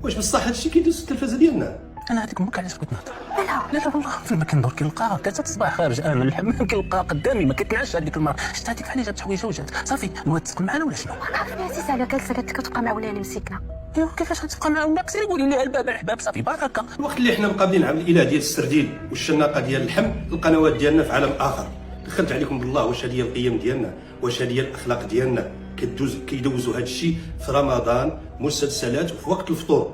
واش بصح هادشي كيدوز في التلفازه ديالنا؟ انا هذيك امك علاش بغيت نهضر. لا والله فين كندور كنلقاها 3 الصباح خارج انا من الحمام كنلقاها قدامي ما كتنعش هذيك المرة. شفت هذيك بحال جات حويجه وجات صافي نواد تسكن معنا ولا شنو؟ عرفتي عزيز على جالسه قالت لك تبقى معولاني مسكنه. ايوا كيفاش غتبقى معانا؟ كسيري قولي لي الباب الحباب صافي بركه. الوقت اللي حنا مقابلين عام الاله ديال السرديل والشناقه ديال اللحم، القنوات ديالنا في عالم اخر. دخلت عليكم بالله، واش هذه هي القيم ديالنا؟ واش هذه هي الاخلاق ديالنا؟ كيدوزوا هذا الشيء في رمضان مسلسلات وفي وقت الفطور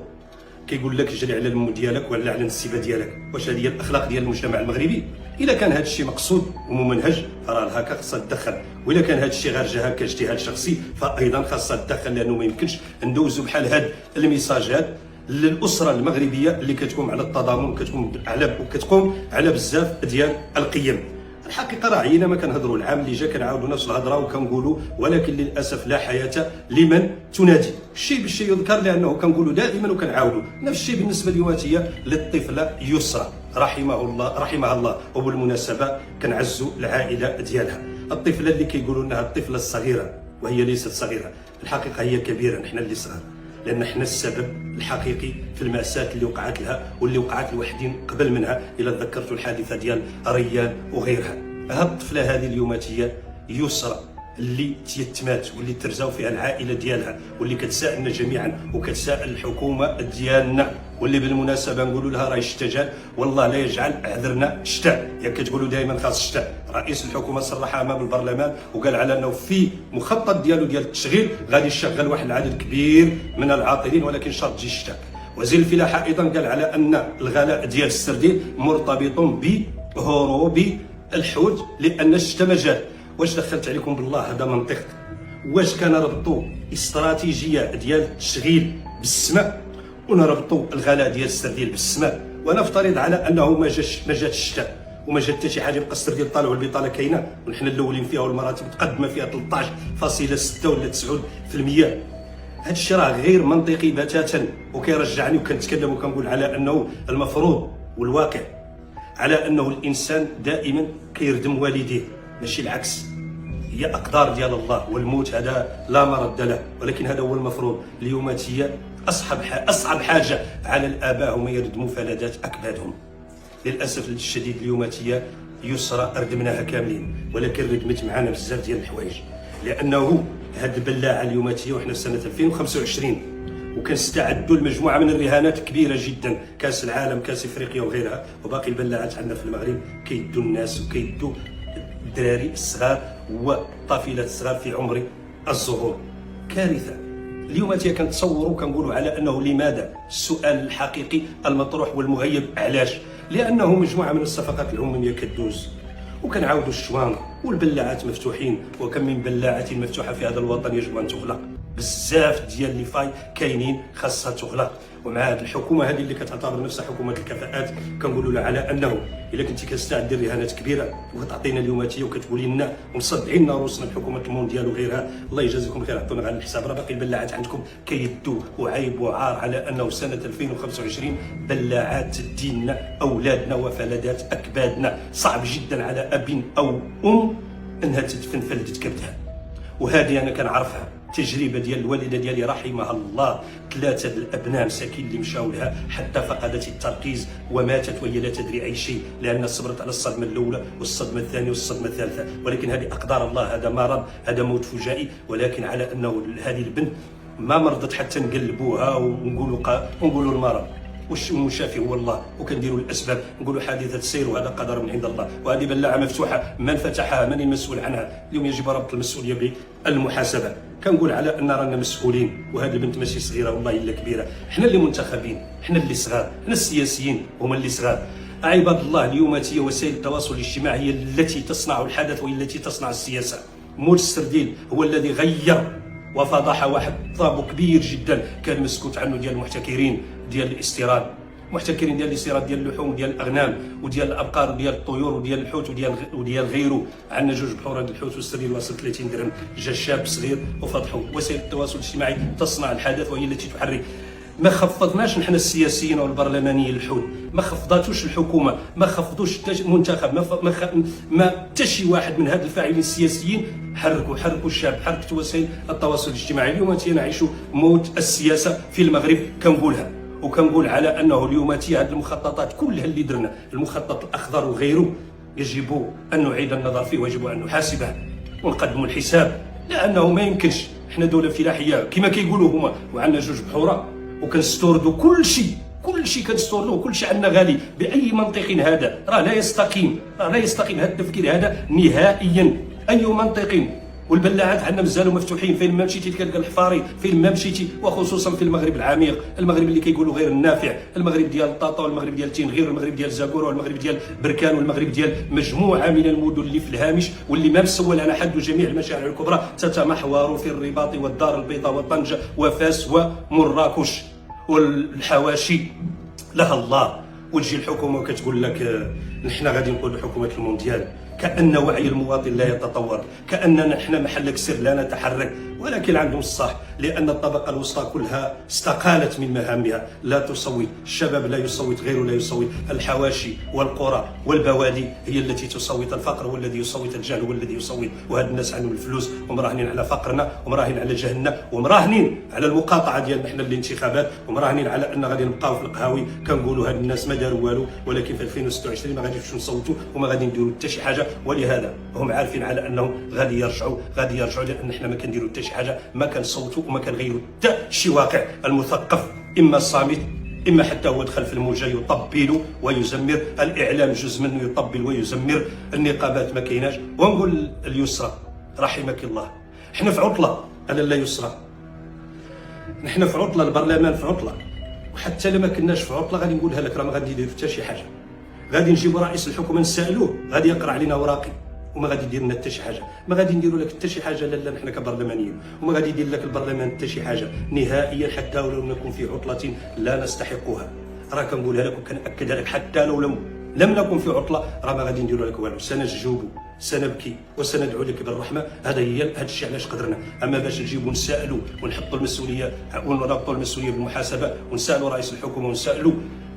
كيقول لك جري على الام ديالك ولا على النسيبه ديالك. واش هذه هي الاخلاق ديال المجتمع المغربي؟ الا كان هذا الشيء مقصود وممنهج فراه الهكا خاصها تدخل، والا كان هذا الشيء غير جا هكا اجتهاد شخصي فايضا خاصها تدخل، لانه ما يمكنش ندوزوا بحال هاد الميساجات للاسره المغربيه اللي كتقوم على التضامن وكتقوم على بزاف ديال القيم. الحقيقه راه عينا ما كنهضروا العام اللي جا كنعاودوا نفس الهضره وكنقولوا ولكن للاسف لا حياه لمن تنادي. الشيء بالشيء يذكر، لانه كنقولوا دائما وكنعاودوا نفس الشيء بالنسبه للواتيه للطفله يسرى رحمها الله. وبالمناسبه كنعزوا العائله ديالها. الطفله اللي كيقولوا انها الطفله الصغيره وهي ليست صغيره، الحقيقه هي كبيره، نحن اللي صغار، لان احنا السبب الحقيقي في المأساة اللي وقعت لها واللي وقعت لوحدين قبل منها. الا تذكرتوا الحادثه ديال ريان وغيرها، هاد الطفله هذه اليوماتيه يسرى اللي تيتمات واللي ترزاو فيها العائله ديالها واللي كتسائلنا جميعا وكتسائل الحكومه ديالنا، واللي بالمناسبه نقولوا لها راه الشتاء جا، والله لا يجعل عذرنا شتاء. ياك كتقولوا دائما خاص الشتاء. رئيس الحكومه صرح امام البرلمان وقال على انه في مخطط ديالو ديال التشغيل غادي يشغل واحد العدد كبير من العاطلين، ولكن شرط تجي الشتاء. وزير الفلاحه ايضا قال على ان الغلاء ديال السردين مرتبط بهروب الحوت لان الشتاء ما جا. واش دخلت عليكم بالله هذا منطق؟ واش كنربطوا استراتيجيه ديال التشغيل بالسماء ونربطوا الغلاء ديال السردين بالسماء، ونفترض على انه ما جاتش الشتاء وما جات حتى شي حاجه، يبقى السردين طالع والبطاله كاينه ونحن الاولين فيها والمراتب متقدمه فيها 13.6 ولا 9%. هذا الشيء راه غير منطقي بتاتا، وكيرجعني وكنتكلم وكنقول على انه المفروض والواقع على انه الانسان دائما كيردم والديه، ماشي العكس. هي اقدار ديال الله والموت هذا لا مرد له، ولكن هذا هو المفروض. اليوماتيه اصعب حاجه على الاباء هما يردموا فلذات اكبادهم. للاسف الشديد اليوماتيه يسرى ردمناها كاملين، ولكن ردمت معنا بزاف ديال الحوايج، لانه هاد البلاعه اليوماتيه وحنا في سنه 2025 وكنستعدوا لمجموعه من الرهانات كبيره جدا، كاس العالم، كاس افريقيا وغيرها، وباقي البلاعات عندنا في المغرب كيدوا الناس وكيدوا الدراري الصغار والطفيلات الصغار في عمر الزهور. كارثه. اليوم كنتصوروا وكنقولوا على انه لماذا؟ السؤال الحقيقي المطروح والمغيب علاش؟ لانه مجموعه من الصفقات العموميه كدوز وكنعاودوا الشوان والبلاعات مفتوحين، وكم من بلاعه مفتوحه في هذا الوطن يجب ان تغلق. بزاف ديال اللي فاي كاينين خاصها تغلق. ومع هذه الحكومه هذه اللي كتعتبر نفسها حكومه الكفاءات كنقولوا لها على انه الا كنتي كتستعد دير رهانات كبيره وكتعطينا اليوماتيه وكتقولي لنا ومصدعين لنا روسنا بحكومه المونديال وغيرها، الله يجازيكم خير، عطونا على الحساب. راه باقي البلاعات عندكم كيدوا، وعيب وعار على انه سنه 2025 بلاعات ديننا اولادنا وفلذات اكبادنا. صعب جدا على اب او ام انها تدفن فلذة كبدها، وهذه انا كنعرفها تجربه ديال الوالده ديالي رحمها الله. 3 الابناء مساكين اللي مشاو لها حتى فقدت التركيز وماتت وهي لا تدري اي شيء، لان صبرت على الصدمه الاولى والصدمه الثانيه والصدمه الثالثه. ولكن هذه اقدار الله، هذا مرض، هذا موت فجائي. ولكن على انه هذه البنت ما مرضت حتى نقلبوها ونقولوا المرض والشافي هو الله، وكنديروا الاسباب نقولوا حادثه سير وهذا قدر من عند الله. وهذه بلاعه مفتوحه، من فتحها؟ من المسؤول عنها؟ اليوم يجب ربط المسؤوليه بالمحاسبه. كنقول على ان رانا مسؤولين، وهذه البنت ماشي صغيره والله الا كبيره. حنا اللي منتخبين، حنا اللي صغار، حنا السياسيين هما اللي صغار. عباد الله اليوماتيه وسائل التواصل الاجتماعي هي التي تصنع الحدث وهي التي تصنع السياسه. موت السردين هو الذي غير وفضح واحد طابو كبير جدا كان مسكوت عنه ديال المحتكرين ديال الاستيراد، محتكرين ديال الاستيراد ديال اللحوم ديال الاغنام وديال الابقار وديال الطيور وديال الحوت وديال غيره. عندنا 2 بحور الحوت والسردين واصل 30 درهم. جا شاب صغير وفضحوا. وسائل التواصل الاجتماعي تصنع الحدث وهي التي تحرك. ما خفضناش نحن السياسيين والبرلمانيين الحوت، ما خفضاتوش الحكومه، ما خفضوش المنتخب، ما حتى شي واحد من هاد الفاعلين السياسيين حركوا الشعب، حركت وسائل التواصل الاجتماعي. اليوم نعيشوا موت السياسه في المغرب كنقولها. وكنقول على انه اليوم هذه المخططات كلها اللي درنا، المخطط الاخضر وغيره، يجب ان نعيد النظر فيه ويجب ان نحاسبه ونقدموا الحساب، لانه ما يمكنش حنا دوله فلاحيه كما كيقولوا هما وعندنا جوج بحوره وكنستوردوا كل شيء كنستوردوا كل شيء عندنا غالي. باي منطق هذا؟ راه لا يستقيم، هذا التفكير هذا نهائيا. اي منطق؟ والبلاعات عندنا مازالوا مفتوحين، فين ما مشيتي تلقى الحفاري، فين ما مشيتي، وخصوصا في المغرب العميق، المغرب اللي كيقولوا غير النافع، المغرب ديال طاطا والمغرب ديال تنغير والمغرب ديال زاكور والمغرب ديال بركان والمغرب ديال مجموعه من المدن اللي في الهامش واللي ما مسول على حد، جميع المشاريع الكبرى تتمحور في الرباط والدار البيضاء وطنجه وفاس ومراكش والحواشي لها الله. وتجي الحكومه وكتقول لك نحن غادي نقولوا حكومه المونديال، كأن وعي المواطن لا يتطور، كأننا نحن محلك سر لا نتحرك. ولكن عندهم الصح، لأن الطبقة الوسطى كلها استقالت من مهامها، لا تصوت، الشباب لا يصوت، غيره لا يصوت، الحواشي والقرى والبوادي هي التي تصوت، الفقر هو الذي يصوت، الجهل هو الذي يصوت. وهاد الناس عندهم الفلوس ومراهنين على فقرنا ومراهنين على جهلنا ومراهنين على المقاطعة ديالنا حنا للانتخابات ومراهنين على أن غادي نبقاو في القهاوي كنقولوا هاد الناس ما داروا والو، ولكن في 2026 ما غاديش نصوتوا وما غادي نديروا حتى شي حاجة. ولهذا هم عارفين على أنهم غادي يرجعوا لأن حنا ما كنديروا حتى شي حاجة، ما كنصوتوا وما كنغيروا حتى شي واقع. المثقف إما صامت إما حتى هو دخل في الموجة يطبل ويزمر، الإعلام جزء منه يطبل ويزمر، النقابات ما كايناش. ونقول اليسرى رحمك الله، حنا في عطلة، أنا لا يسرى، نحن في عطلة، البرلمان في عطلة، وحتى لما كناش في عطلة غادي نقولها لك راه ما غادي ندير حتى شي حاجة. غادي نجيبوا رئيس الحكومة نسالوه غادي يقرا علينا وراقي وما غادي يدير لنا حتى شي حاجه، ما غادي نديروا لك حتى شي حاجه لا نحن كبرلمانيين، وما غادي يدير لك البرلمان حتى شي حاجه نهائيا، حتى ولو نكون في عطله لا نستحقها. راه كنقولها لك وكنأكدها لك، حتى لو لم نكن في عطله راه ما غادي نديروا لك والو، سنجوب سنبكي وسندعو لك بالرحمه. هذا الشيء علاش قدرنا. اما باش نجيبوا نسالوا ونحطوا المسؤوليه ونربطوا المسؤوليه بالمحاسبه ونسالوا رئيس الحكومه ونسالوا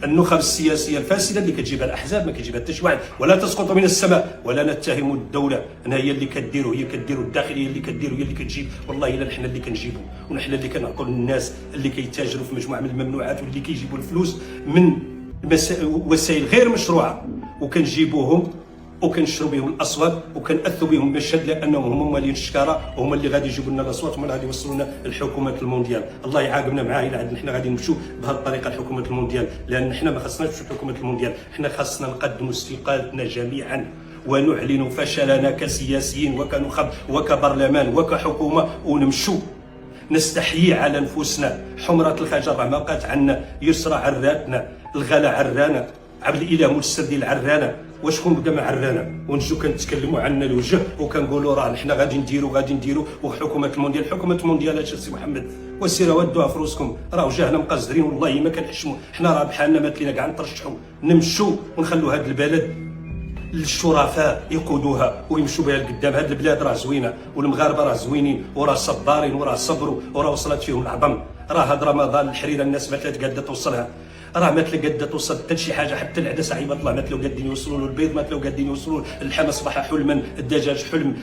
النخب السياسيه الفاسده اللي كتجيبها الاحزاب، ما كتجيبها حتى شي واحد، ولا تسقط من السماء، ولا نتهم الدوله انها هي اللي كدير وهي كدير، والداخليه اللي كدير وهي اللي كتجيب. والله الا نحن اللي كنجيبوا، ونحن اللي كنعطوا للناس اللي كيتاجروا في مجموعه من الممنوعات واللي كيجيبوا الفلوس من وسائل غير مشروعه، وكنجيبوهم وكنشروا بهم الاصوات وكنأثوا بهم المشهد، لانهم هم مالين الشكاره وهم اللي غادي يجيبوا لنا الاصوات وهم اللي غادي يوصلوا لنا لحكومه المونديال. الله يعاقبنا معاه الا عاد حنا غادي نمشوا بهذه الطريقه لحكومه المونديال، لان حنا ما خصناش نمشوا لحكومه المونديال، حنا خاصنا نقدموا استقالتنا جميعا ونعلن فشلنا كسياسيين وكنخب وكبرلمان وكحكومه، ونمشوا نستحيي على نفوسنا. حمرة الخجر ما بقات عنا، يسرى عراتنا، الغلا عرانا، عبد الاله مستردي العرانه، وشكون بدا مع عرانا، ونجيو كنتكلموا عنا الوجه وكنقولوا راه حنا غادي نديروا وحكومه المونديال. حكومه المونديال اش سي محمد وسيروا ودوها في روسكم، راه وجهنا مقزرين والله ما كنحشموا، حنا راه بحالنا ماتلينا كاع نترشحوا، نمشوا ونخلوا هذا البلد للشرفاء يقودوها ويمشوا بها لقدام. هذه البلاد راه زوينه والمغاربه راه زوينين وراه صبارين وراه صبروا وراه وصلت فيهم العظم. راه هذا رمضان الحريره الناس ما تلات قاده توصلها، راه ما تلقى قاده توصل حتى شي حاجه، حتى العدس عيبه الله ما تلو قادين يوصلوا له، البيض ما تلو قادين يوصلوا له، اللحم اصبح حلما، الدجاج حلم،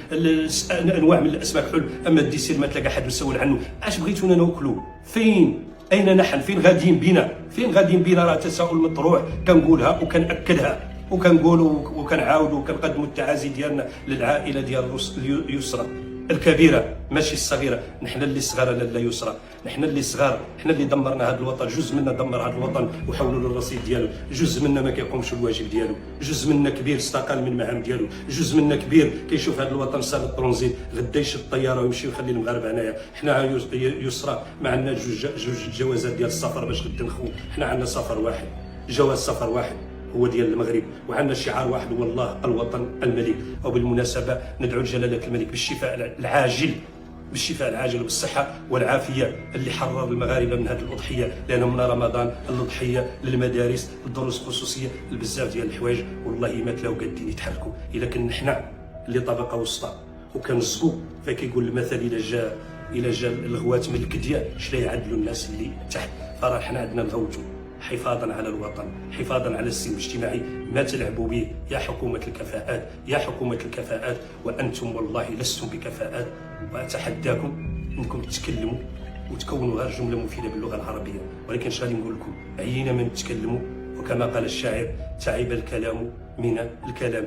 انواع من الاسماك حلم، اما الديسير ما تلقى حد مسول عنه. اش بغيتونا ناكلوا؟ فين؟ اين نحن؟ فين غاديين بينا؟ راه تساؤل مطروح، كنقولها وكنأكدها وكنقولوا وكنعاودوا وكنقدموا التعازي ديالنا للعائله ديال يسرى الكبيره ماشي الصغيره. نحن اللي صغار لا يسرى، نحن اللي صغار، حنا اللي دمرنا هذا الوطن، جزء منا دمر هذا الوطن وحولوا للرصيد ديالو، جزء منا ما كيقومش الواجب ديالو، جزء منا كبير استقال من المهام ديالو، جزء منا كبير كيشوف هذا الوطن صار الترونزيت، غدا يشد الطياره ويمشي ويخلي المغاربه هنايا. حنا يسرى ما عندنا جوج جوازات ديال السفر باش غدا نخو، حنا عندنا سفر واحد، جواز سفر واحد هو ديال المغرب، وعندنا شعار واحد هو الله الوطن الملك. وبالمناسبه ندعو لجلاله الملك بالشفاء العاجل وبالصحه والعافيه اللي حرر المغاربه من هذه الاضحيه، لان من رمضان الاضحيه للمدارس الدروس الخصوصيه بزاف ديال الحوايج والله ما تلاو قادين يتحركوا. الا كنا حنا اللي طبقه وسطى وكنزقوا، فكيقول المثل الى جا الغوات من الكديه اش لا يعدلوا الناس اللي تحت. فراه حنا عندنا الغوتو حفاظا على الوطن، حفاظا على السلم الاجتماعي، ما تلعبوا به يا حكومة الكفاءات، وأنتم والله لستم بكفاءات. وأتحداكم أنكم تتكلموا وتكونوا غير جمله مفيده باللغه العربيه. ولكن اش غادي نقول لكم، عيينا من نتكلموا، وكما قال الشاعر تعب الكلام من الكلام.